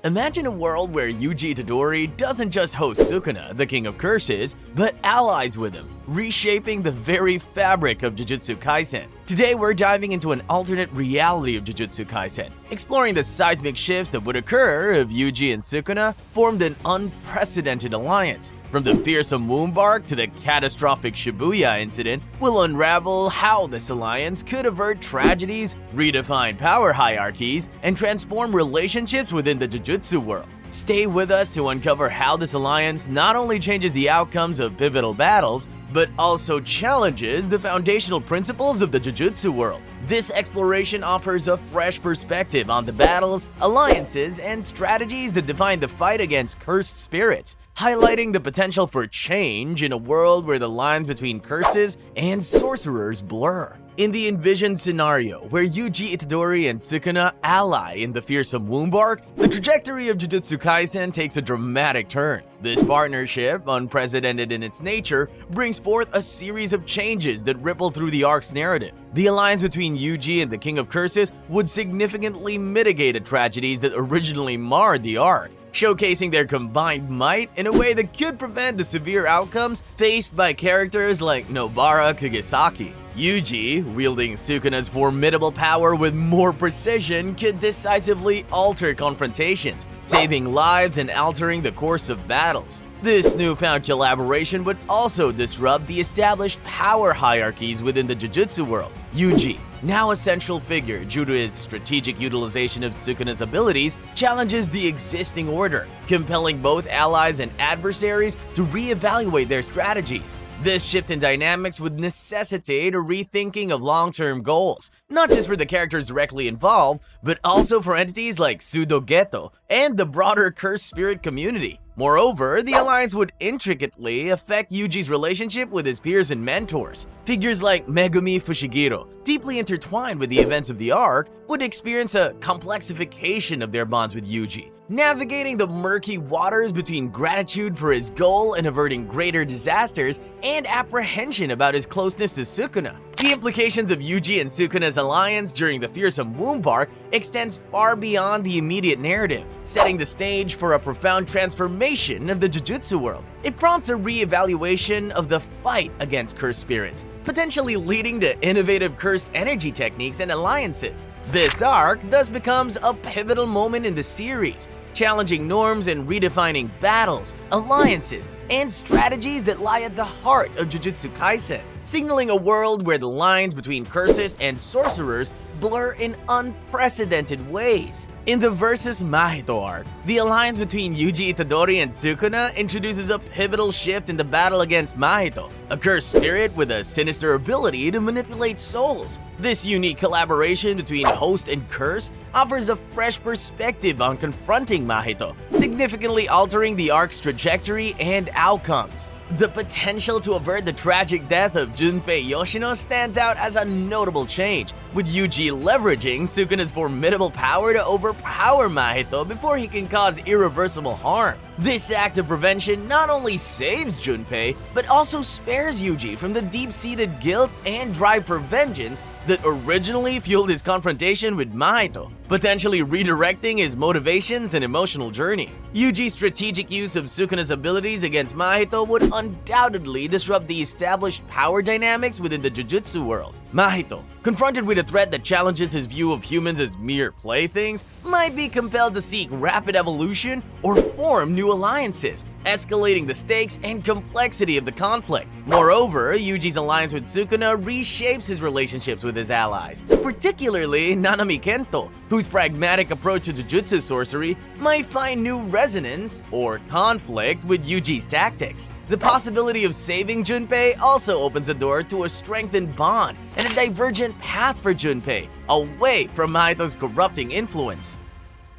Imagine a world where Yuji Itadori doesn't just host Sukuna, the king of curses, but allies with him, reshaping the very fabric of Jujutsu Kaisen. Today we're diving into an alternate reality of Jujutsu Kaisen, exploring the seismic shifts that would occur if Yuji and Sukuna formed an unprecedented alliance. From the Fearsome Womb Arc to the catastrophic Shibuya Incident, we'll unravel how this alliance could avert tragedies, redefine power hierarchies, and transform relationships within the Jujutsu world. Stay with us to uncover how this alliance not only changes the outcomes of pivotal battles, but also challenges the foundational principles of the Jujutsu world. This exploration offers a fresh perspective on the battles, alliances, and strategies that define the fight against cursed spirits, highlighting the potential for change in a world where the lines between curses and sorcerers blur. In the envisioned scenario where Yuji Itadori and Sukuna ally in the Fearsome Womb Arc, the trajectory of Jujutsu Kaisen takes a dramatic turn. This partnership, unprecedented in its nature, brings forth a series of changes that ripple through the arc's narrative. The alliance between Yuji and the King of Curses would significantly mitigate the tragedies that originally marred the arc, showcasing their combined might in a way that could prevent the severe outcomes faced by characters like Nobara Kugisaki. Yuji, wielding Sukuna's formidable power with more precision, could decisively alter confrontations, saving lives and altering the course of battles. This newfound collaboration would also disrupt the established power hierarchies within the Jujutsu world. Yuji, now a central figure due to his strategic utilization of Sukuna's abilities, challenges the existing order, compelling both allies and adversaries to reevaluate their strategies. This shift in dynamics would necessitate a rethinking of long-term goals, not just for the characters directly involved, but also for entities like Sudogeto and the broader cursed spirit community. Moreover, the alliance would intricately affect Yuji's relationship with his peers and mentors. Figures like Megumi Fushiguro, deeply intertwined with the events of the arc, would experience a complexification of their bonds with Yuji, navigating the murky waters between gratitude for his goal and averting greater disasters and apprehension about his closeness to Sukuna. The implications of Yuji and Sukuna's alliance during the Fearsome Womb Arc extends far beyond the immediate narrative, setting the stage for a profound transformation of the Jujutsu world. It prompts a re-evaluation of the fight against cursed spirits, potentially leading to innovative cursed energy techniques and alliances. This arc thus becomes a pivotal moment in the series, challenging norms and redefining battles, alliances, and strategies that lie at the heart of Jujutsu Kaisen, signaling a world where the lines between curses and sorcerers blur in unprecedented ways. In the Versus Mahito arc, the alliance between Yuji Itadori and Sukuna introduces a pivotal shift in the battle against Mahito, a cursed spirit with a sinister ability to manipulate souls. This unique collaboration between host and curse offers a fresh perspective on confronting Mahito, significantly altering the arc's trajectory and outcomes. The potential to avert the tragic death of Junpei Yoshino stands out as a notable change, with Yuji leveraging Sukuna's formidable power to overpower Mahito before he can cause irreversible harm. This act of prevention not only saves Junpei, but also spares Yuji from the deep-seated guilt and drive for vengeance that originally fueled his confrontation with Mahito, potentially redirecting his motivations and emotional journey. Yuji's strategic use of Sukuna's abilities against Mahito would undoubtedly disrupt the established power dynamics within the Jujutsu world. Mahito, confronted with a threat that challenges his view of humans as mere playthings, might be compelled to seek rapid evolution or form new alliances, escalating the stakes and complexity of the conflict. Moreover, Yuji's alliance with Sukuna reshapes his relationships with his allies, particularly Nanami Kento, whose pragmatic approach to Jujutsu sorcery might find new resonance or conflict with Yuji's tactics. The possibility of saving Junpei also opens a door to a strengthened bond and a divergent path for Junpei, away from Mahito's corrupting influence.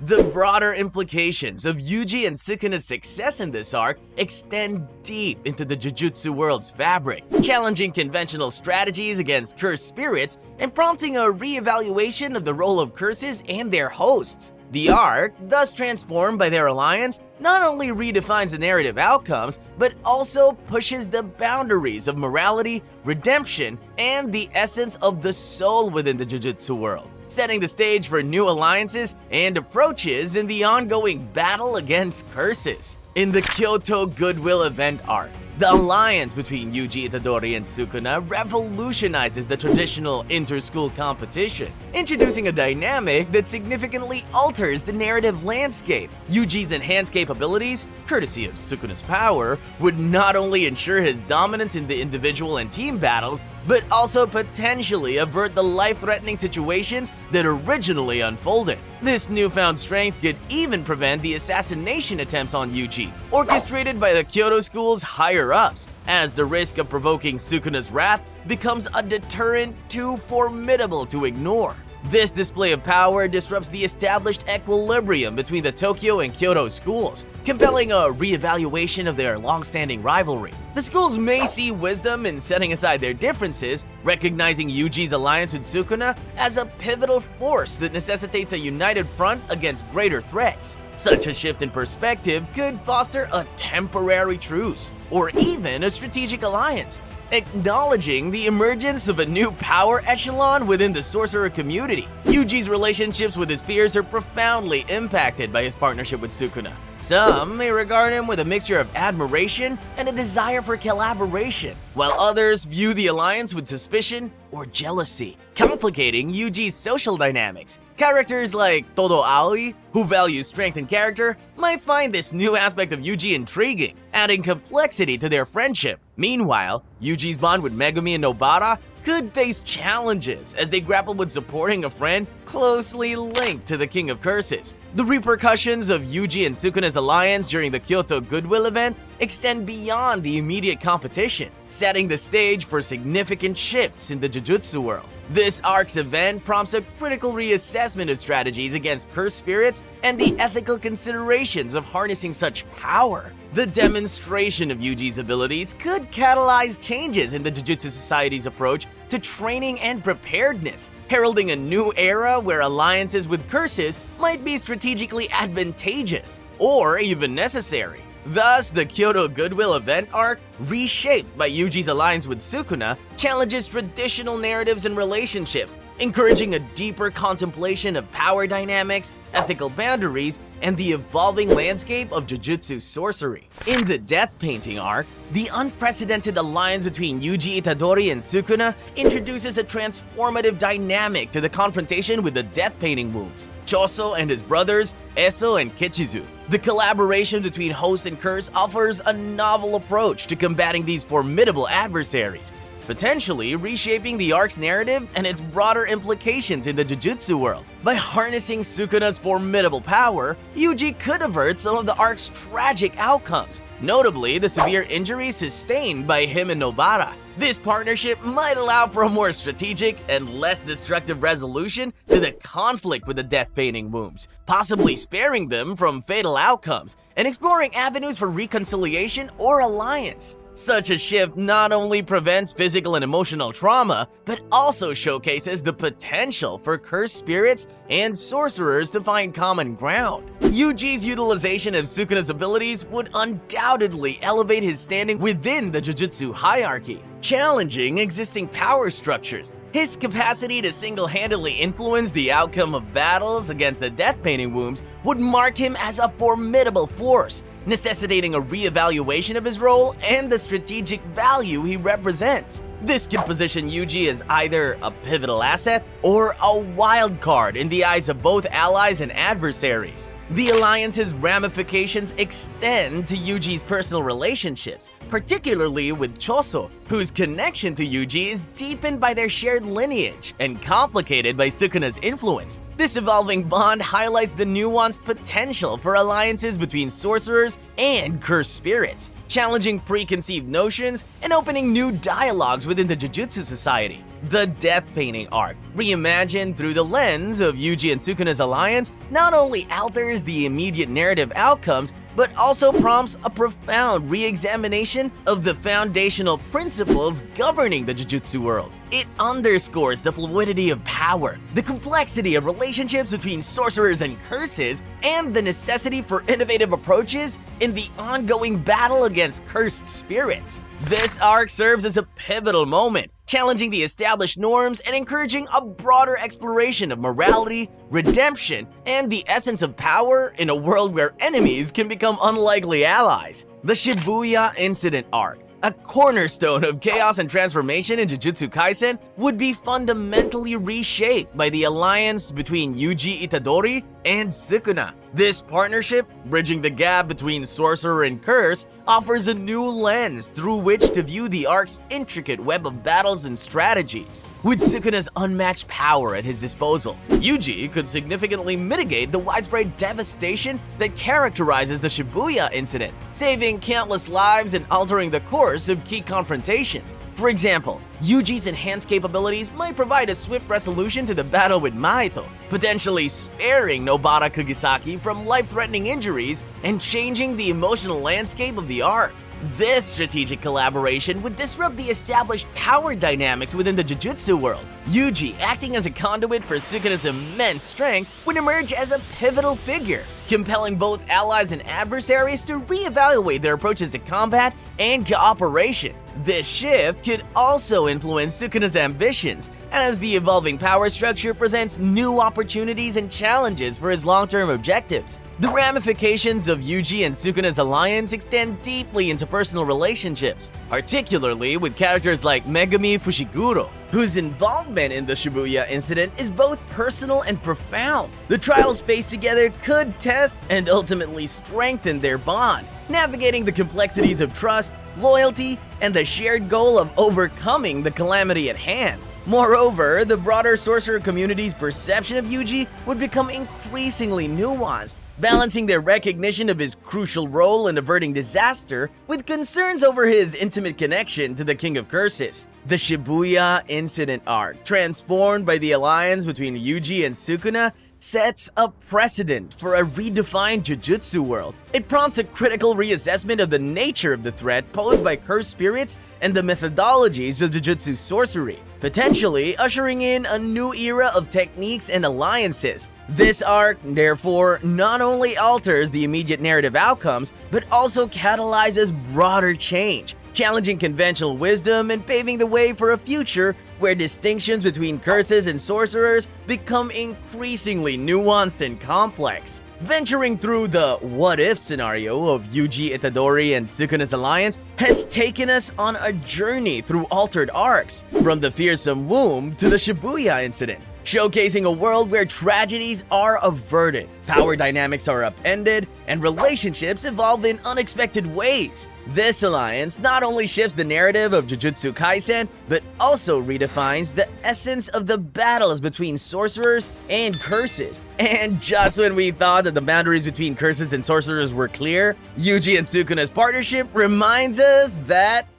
The broader implications of Yuji and Sukuna's success in this arc extend deep into the Jujutsu world's fabric, challenging conventional strategies against cursed spirits and prompting a re-evaluation of the role of curses and their hosts. The arc, thus transformed by their alliance, not only redefines the narrative outcomes, but also pushes the boundaries of morality, redemption, and the essence of the soul within the Jujutsu world. setting the stage for new alliances and approaches in the ongoing battle against curses. In the Kyoto Goodwill Event arc, the alliance between Yuji Itadori and Sukuna revolutionizes the traditional inter-school competition, introducing a dynamic that significantly alters the narrative landscape. Yuji's enhanced capabilities, courtesy of Sukuna's power, would not only ensure his dominance in the individual and team battles, but also potentially avert the life-threatening situations that originally unfolded. This newfound strength could even prevent the assassination attempts on Yuji, orchestrated by the Kyoto School's higher-ups, as the risk of provoking Sukuna's wrath becomes a deterrent too formidable to ignore. This display of power disrupts the established equilibrium between the Tokyo and Kyoto schools, compelling a re-evaluation of their long-standing rivalry. The schools may see wisdom in setting aside their differences, recognizing Yuji's alliance with Sukuna as a pivotal force that necessitates a united front against greater threats. Such a shift in perspective could foster a temporary truce, or even a strategic alliance, acknowledging the emergence of a new power echelon within the sorcerer community. Yuji's relationships with his peers are profoundly impacted by his partnership with Sukuna. Some may regard him with a mixture of admiration and a desire for collaboration, while others view the alliance with suspicion or jealousy, complicating Yuji's social dynamics. Characters like Todo Aoi, who value strength and character, might find this new aspect of Yuji intriguing, adding complexity to their friendship. Meanwhile, Yuji's bond with Megumi and Nobara could face challenges as they grapple with supporting a friend closely linked to the King of Curses. The repercussions of Yuji and Sukuna's alliance during the Kyoto Goodwill event extend beyond the immediate competition, setting the stage for significant shifts in the Jujutsu world. This arc's event prompts a critical reassessment of strategies against cursed spirits and the ethical considerations of harnessing such power. The demonstration of Yuji's abilities could catalyze changes in the Jujutsu Society's approach to training and preparedness, heralding a new era where alliances with curses might be strategically advantageous or even necessary. Thus, the Kyoto Goodwill Event arc, reshaped by Yuji's alliance with Sukuna, challenges traditional narratives and relationships, encouraging a deeper contemplation of power dynamics, ethical boundaries, and the evolving landscape of Jujutsu sorcery. In the Death Painting arc, the unprecedented alliance between Yuji Itadori and Sukuna introduces a transformative dynamic to the confrontation with the Death Painting wombs, Choso and his brothers, Eso and Kichizu. The collaboration between host and curse offers a novel approach to combating these formidable adversaries, potentially reshaping the arc's narrative and its broader implications in the Jujutsu world. By harnessing Sukuna's formidable power, Yuji could avert some of the arc's tragic outcomes, notably the severe injuries sustained by him and Nobara. This partnership might allow for a more strategic and less destructive resolution to the conflict with the Death Painting wombs, possibly sparing them from fatal outcomes and exploring avenues for reconciliation or alliance. Such a shift not only prevents physical and emotional trauma, but also showcases the potential for cursed spirits and sorcerers to find common ground. Yuji's utilization of Sukuna's abilities would undoubtedly elevate his standing within the Jujutsu hierarchy, challenging existing power structures. His capacity to single-handedly influence the outcome of battles against the Death Painting wombs would mark him as a formidable force, necessitating a re-evaluation of his role and the strategic value he represents. This could position Yuji as either a pivotal asset or a wild card in the eyes of both allies and adversaries. The alliance's ramifications extend to Yuji's personal relationships, particularly with Choso, whose connection to Yuji is deepened by their shared lineage and complicated by Sukuna's influence. This evolving bond highlights the nuanced potential for alliances between sorcerers and cursed spirits, challenging preconceived notions and opening new dialogues within the Jujutsu Society. The Death Painting arc, reimagined through the lens of Yuji and Sukuna's alliance, not only alters the immediate narrative outcomes, but also prompts a profound re-examination of the foundational principles governing the Jujutsu world. It underscores the fluidity of power, the complexity of relationships between sorcerers and curses, and the necessity for innovative approaches in the ongoing battle against cursed spirits. This arc serves as a pivotal moment, challenging the established norms and encouraging a broader exploration of morality, redemption, and the essence of power in a world where enemies can become unlikely allies. The Shibuya Incident arc, a cornerstone of chaos and transformation in Jujutsu Kaisen, would be fundamentally reshaped by the alliance between Yuji Itadori and Sukuna. This partnership, bridging the gap between sorcerer and curse, offers a new lens through which to view the arc's intricate web of battles and strategies. With Sukuna's unmatched power at his disposal, Yuji could significantly mitigate the widespread devastation that characterizes the Shibuya incident, saving countless lives and altering the course of key confrontations. For example, Yuji's enhanced capabilities might provide a swift resolution to the battle with Maito, potentially sparing Nobara Kugisaki from life-threatening injuries and changing the emotional landscape of the arc. This strategic collaboration would disrupt the established power dynamics within the Jujutsu world. Yuji, acting as a conduit for Sukuna's immense strength, would emerge as a pivotal figure, compelling both allies and adversaries to reevaluate their approaches to combat and cooperation. This shift could also influence Sukuna's ambitions, as the evolving power structure presents new opportunities and challenges for his long-term objectives. The ramifications of Yuji and Sukuna's alliance extend deeply into personal relationships, particularly with characters like Megumi Fushiguro, whose involvement in the Shibuya incident is both personal and profound. The trials faced together could test and ultimately strengthen their bond, navigating the complexities of trust, loyalty, and the shared goal of overcoming the calamity at hand. Moreover, the broader sorcerer community's perception of Yuji would become increasingly nuanced, balancing their recognition of his crucial role in averting disaster with concerns over his intimate connection to the King of Curses. The Shibuya Incident arc, transformed by the alliance between Yuji and Sukuna, sets a precedent for a redefined Jujutsu world. It prompts a critical reassessment of the nature of the threat posed by cursed spirits and the methodologies of Jujutsu sorcery, potentially ushering in a new era of techniques and alliances. This arc, therefore, not only alters the immediate narrative outcomes, but also catalyzes broader change, challenging conventional wisdom and paving the way for a future where distinctions between curses and sorcerers become increasingly nuanced and complex. Venturing through the what-if scenario of Yuji Itadori and Sukuna's alliance has taken us on a journey through altered arcs, from the Fearsome Womb to the Shibuya Incident, showcasing a world where tragedies are averted, power dynamics are upended, and relationships evolve in unexpected ways. This alliance not only shifts the narrative of Jujutsu Kaisen, but also redefines the essence of the battles between sorcerers and curses. And just when we thought that the boundaries between curses and sorcerers were clear, Yuji and Sukuna's partnership reminds us that